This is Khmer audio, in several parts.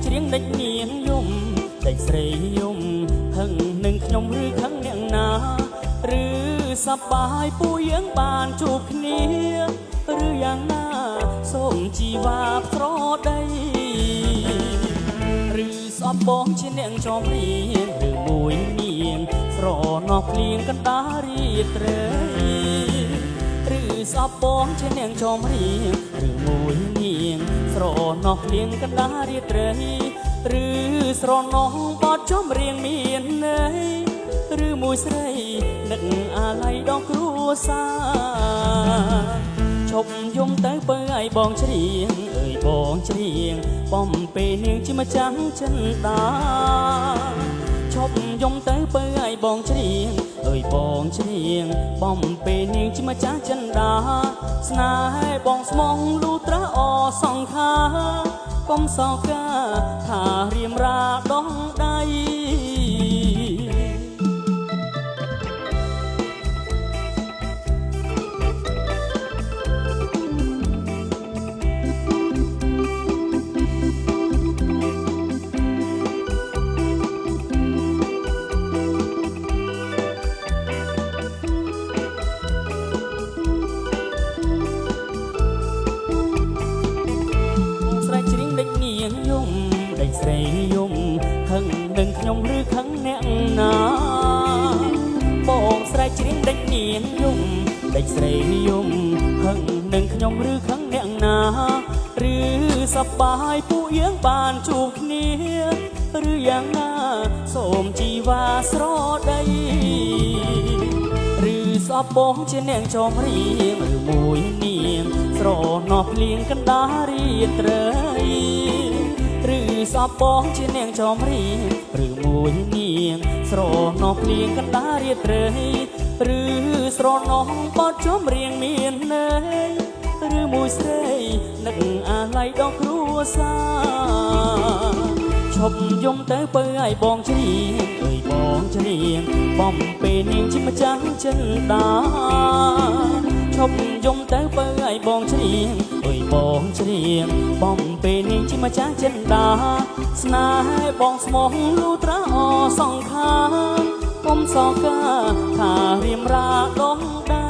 ច្រៀងដេចនាងយំដេចស្រីយំហឹងនឹងខ្ញុំឬខឹងអ្នកណាឬសប្បាយពូយើងបានជួបគ្នាឬយ៉ាងណាសូមជីវ៉ាប្រដីឬស្អប់បងជាអ្នកចំរៀងឬមួយនាងស្រណោះភ្លៀងកណ្ដាលរាត្រីឬស្អប់បងជាអ្នកចំរៀងឬមួយនាងស្រណោះភ្លៀងកណ្ដាលរាត្រីឬស្រណោះបទចំរៀងមានន័យឬមួយស្រីនឹកអាល័យដល់គ្រួសារឈប់យំទៅបើឲ្យបងច្រៀងអើយបងច្រៀងបំពេលនាងជាម្ចាស់ចិនដាឈប់យំទៅបើឲ្យបងច្រៀងអើយបងច្រៀងបំពេលនាងជាម្ចាស់ចិនដាស្នេហ៍បងស្មងលូត្រាអសង្ខាកុំសោកាថារៀមរាដងដៃស្រីយំខឹងនឹងខ្ញុំឬខឹងអ្នកណាបងស្រែកច្រៀងដេចនាងយំដេចស្រីយំខឹងនឹងខ្ញុំឬខឹងអ្នកណាឬសប្បាយពួកយើងបានជួបគ្នាឬយ៉ាងណាសូមជីវ៉ាស្រដីឬស្អប់បងជាអ្នកចំរៀងឬមួយនាងស្រណោះភ្លៀងកណ្ដាលរាត្រីឬស្អប់បងជានាងចំរៀងឬមួយនាងស្រណោះភ្លៀងកណ្ដាលរាត្រីឬស្រណោះបទចំរៀងមានន័យឬមួយស្រីនឹកអាល័យដល់គ្រួសារឈប់យំទៅបើឲ្យបងច្រៀងអើយបងច្រៀងបំពេលនាងជាម្ចាស់ចិនដាឈប់យំទៅបើឲ្យបងច្រៀងអើយបងច្រៀងបំពេលនាងជាម្ចាស់ចិនដាស្នេហ៍បងស្មោះលូត្រាអសង្ខាកុំសោកាថារៀមរាដងដៃ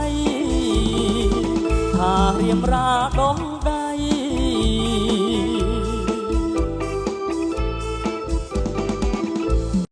ថារៀមរាដង